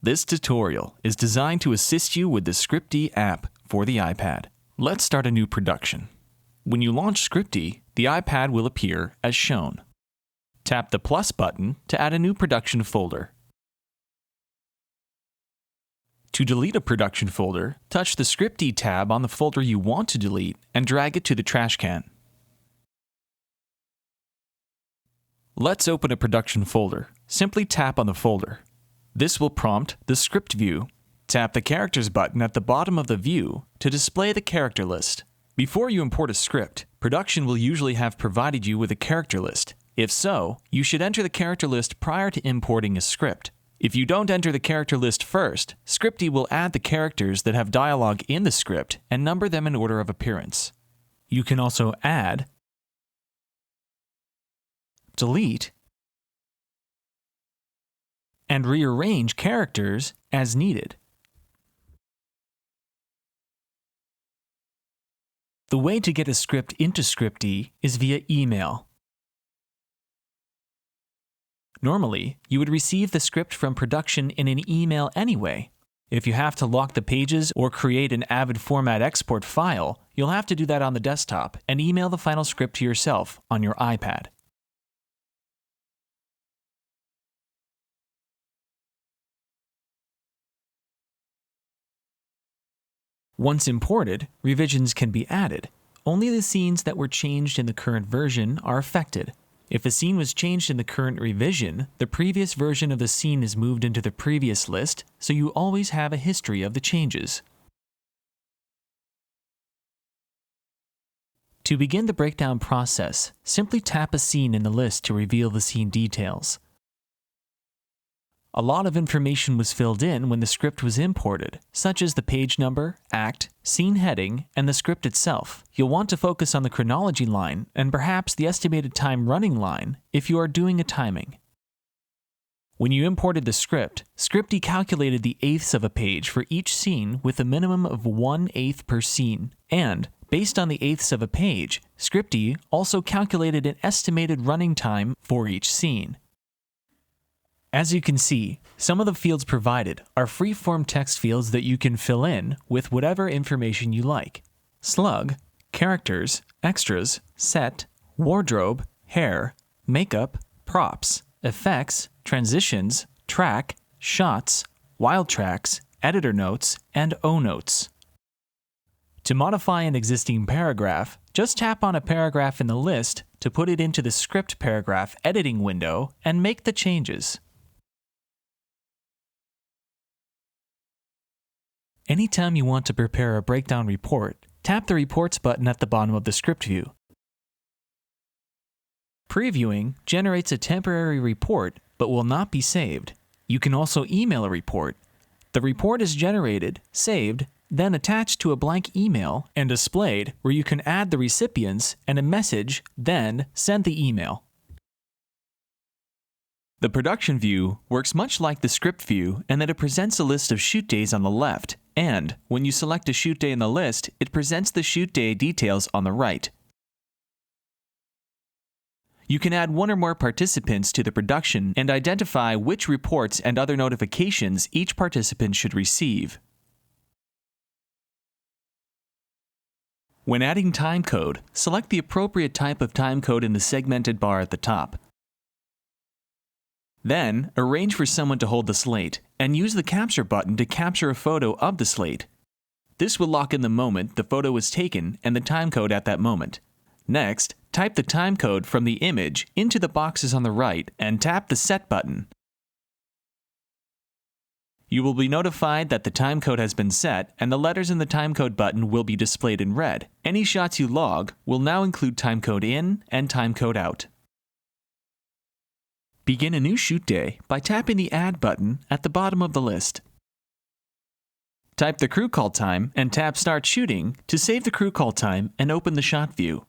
This tutorial is designed to assist you with the ScriptE app for the iPad. Let's start a new production. When you launch ScriptE, the iPad will appear as shown. Tap the plus button to add a new production folder. To delete a production folder, touch the ScriptE tab on the folder you want to delete and drag it to the trash can. Let's open a production folder. Simply tap on the folder. This will prompt the script view. Tap the Characters button at the bottom of the view to display the character list. Before you import a script, production will usually have provided you with a character list. If so, you should enter the character list prior to importing a script. If you don't enter the character list first, ScriptE will add the characters that have dialogue in the script and number them in order of appearance. You can also add, delete, and rearrange characters as needed. The way to get a script into ScriptE is via email. Normally, you would receive the script from production in an email anyway. If you have to lock the pages or create an Avid format export file, you'll have to do that on the desktop and email the final script to yourself on your iPad. Once imported, revisions can be added. Only the scenes that were changed in the current version are affected. If a scene was changed in the current revision, the previous version of the scene is moved into the previous list, so you always have a history of the changes. To begin the breakdown process, simply tap a scene in the list to reveal the scene details. A lot of information was filled in when the script was imported, such as the page number, act, scene heading, and the script itself. You'll want to focus on the chronology line and perhaps the estimated time running line if you are doing a timing. When you imported the script, ScriptE calculated the eighths of a page for each scene with a minimum of 1/8 per scene, and based on the eighths of a page, ScriptE also calculated an estimated running time for each scene. As you can see, some of the fields provided are free-form text fields that you can fill in with whatever information you like. Slug, characters, extras, set, wardrobe, hair, makeup, props, effects, transitions, track, shots, wild tracks, editor notes, and O notes. To modify an existing paragraph, just tap on a paragraph in the list to put it into the script paragraph editing window and make the changes. Anytime you want to prepare a breakdown report, tap the Reports button at the bottom of the script view. Previewing generates a temporary report but will not be saved. You can also email a report. The report is generated, saved, then attached to a blank email and displayed where you can add the recipients and a message, then send the email. The production view works much like the script view in that it presents a list of shoot days on the left, and when you select a shoot day in the list, it presents the shoot day details on the right. You can add one or more participants to the production and identify which reports and other notifications each participant should receive. When adding timecode, select the appropriate type of timecode in the segmented bar at the top. Then, arrange for someone to hold the slate, and use the Capture button to capture a photo of the slate. This will lock in the moment the photo was taken and the timecode at that moment. Next, type the timecode from the image into the boxes on the right and tap the Set button. You will be notified that the timecode has been set and the letters in the timecode button will be displayed in red. Any shots you log will now include timecode in and timecode out. Begin a new shoot day by tapping the Add button at the bottom of the list. Type the crew call time and tap Start Shooting to save the crew call time and open the shot view.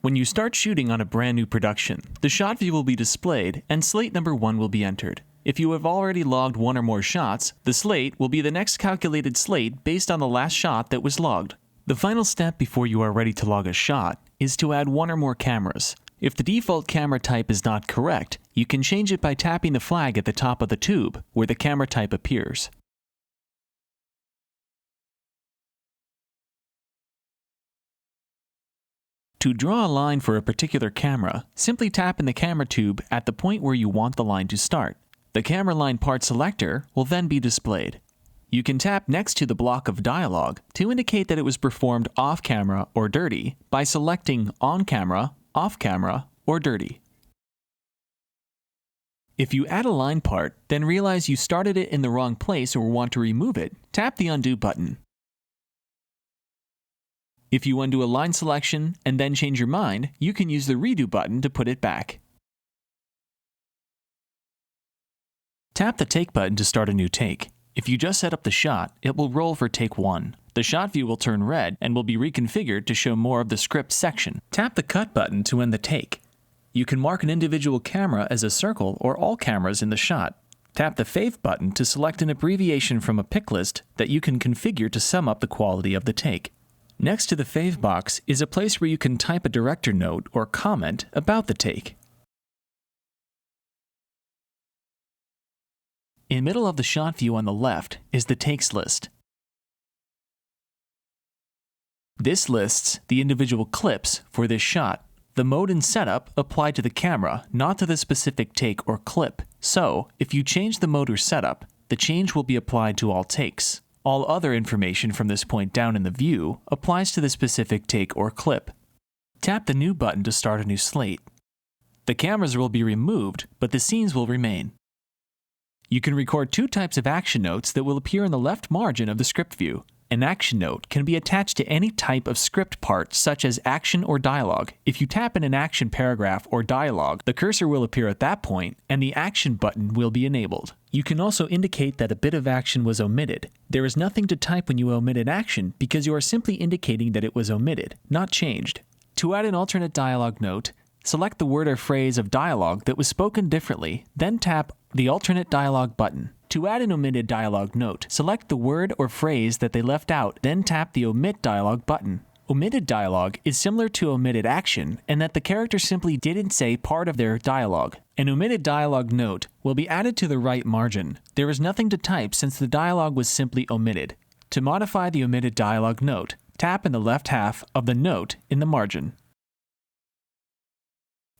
When you start shooting on a brand new production, the shot view will be displayed and slate number 1 will be entered. If you have already logged one or more shots, the slate will be the next calculated slate based on the last shot that was logged. The final step before you are ready to log a shot is to add one or more cameras. If the default camera type is not correct, you can change it by tapping the flag at the top of the tube, where the camera type appears. To draw a line for a particular camera, simply tap in the camera tube at the point where you want the line to start. The camera line part selector will then be displayed. You can tap next to the block of dialogue to indicate that it was performed off-camera or dirty by selecting on-camera, off-camera, or dirty. If you add a line part, then realize you started it in the wrong place or want to remove it, tap the Undo button. If you undo a line selection and then change your mind, you can use the Redo button to put it back. Tap the Take button to start a new take. If you just set up the shot, it will roll for take 1. The shot view will turn red and will be reconfigured to show more of the script section. Tap the Cut button to end the take. You can mark an individual camera as a circle or all cameras in the shot. Tap the Fave button to select an abbreviation from a pick list that you can configure to sum up the quality of the take. Next to the Fave box is a place where you can type a director note or comment about the take. In the middle of the shot view on the left is the takes list. This lists the individual clips for this shot. The mode and setup apply to the camera, not to the specific take or clip. So, if you change the mode or setup, the change will be applied to all takes. All other information from this point down in the view applies to the specific take or clip. Tap the New button to start a new slate. The cameras will be removed, but the scenes will remain. You can record 2 types of action notes that will appear in the left margin of the script view. An action note can be attached to any type of script part, such as action or dialogue. If you tap in an action paragraph or dialogue, the cursor will appear at that point, and the action button will be enabled. You can also indicate that a bit of action was omitted. There is nothing to type when you omit an action because you are simply indicating that it was omitted, not changed. To add an alternate dialogue note, select the word or phrase of dialogue that was spoken differently, then tap the Alternate Dialogue button. To add an omitted dialogue note, select the word or phrase that they left out, then tap the Omit Dialogue button. Omitted dialogue is similar to omitted action in that the character simply didn't say part of their dialogue. An omitted dialogue note will be added to the right margin. There is nothing to type since the dialogue was simply omitted. To modify the omitted dialogue note, tap in the left half of the note in the margin.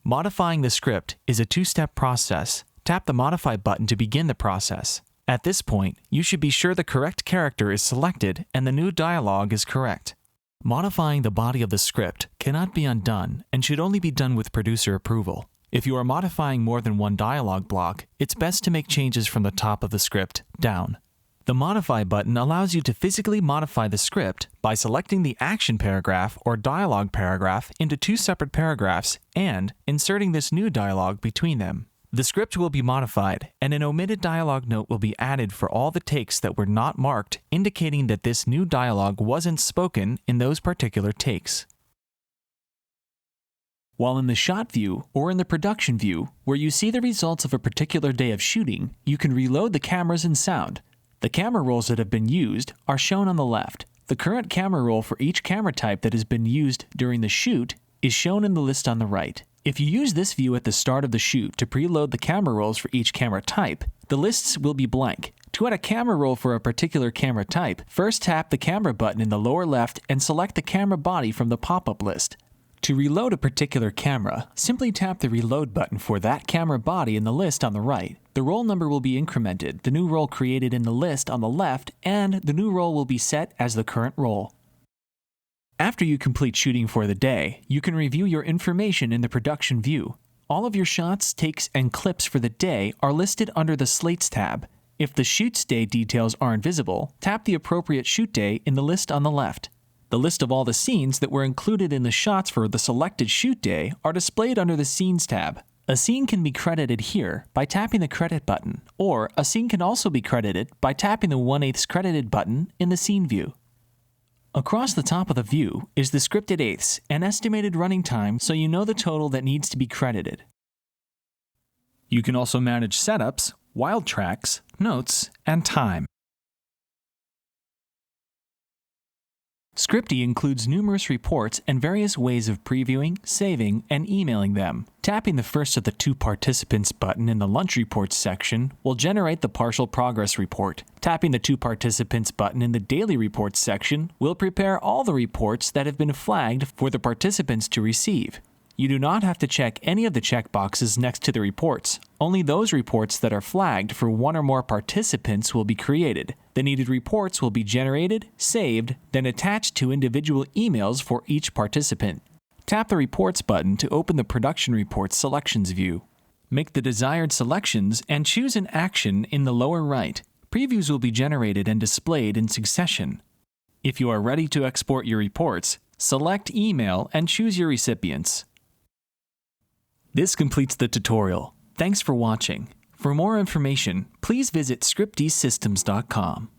Modifying the script is a 2-step process. Tap the Modify button to begin the process. At this point, you should be sure the correct character is selected and the new dialogue is correct. Modifying the body of the script cannot be undone and should only be done with producer approval. If you are modifying more than one dialogue block, it's best to make changes from the top of the script down. The Modify button allows you to physically modify the script by selecting the action paragraph or dialogue paragraph into 2 separate paragraphs and inserting this new dialogue between them. The script will be modified, and an omitted dialogue note will be added for all the takes that were not marked, indicating that this new dialogue wasn't spoken in those particular takes. While in the shot view or in the production view, where you see the results of a particular day of shooting, you can reload the cameras and sound. The camera rolls that have been used are shown on the left. The current camera roll for each camera type that has been used during the shoot is shown in the list on the right. If you use this view at the start of the shoot to preload the camera rolls for each camera type, the lists will be blank. To add a camera roll for a particular camera type, first tap the camera button in the lower left and select the camera body from the pop-up list. To reload a particular camera, simply tap the Reload button for that camera body in the list on the right. The roll number will be incremented, the new roll created in the list on the left, and the new roll will be set as the current roll. After you complete shooting for the day, you can review your information in the production view. All of your shots, takes, and clips for the day are listed under the Slates tab. If the shoot's day details aren't visible, tap the appropriate shoot day in the list on the left. The list of all the scenes that were included in the shots for the selected shoot day are displayed under the Scenes tab. A scene can be credited here by tapping the Credit button, or a scene can also be credited by tapping the 1/8 credited button in the Scene view. Across the top of the view is the scripted eighths and estimated running time, so you know the total that needs to be credited. You can also manage setups, wild tracks, notes, and time. ScriptE includes numerous reports and various ways of previewing, saving, and emailing them. Tapping the first of the 2 participants button in the Lunch Reports section will generate the partial progress report. Tapping the 2 participants button in the Daily Reports section will prepare all the reports that have been flagged for the participants to receive. You do not have to check any of the checkboxes next to the reports. Only those reports that are flagged for 1 or more participants will be created. The needed reports will be generated, saved, then attached to individual emails for each participant. Tap the Reports button to open the Production Reports Selections view. Make the desired selections and choose an action in the lower right. Previews will be generated and displayed in succession. If you are ready to export your reports, select Email and choose your recipients. This completes the tutorial. Thanks for watching. For more information, please visit scriptesystems.com.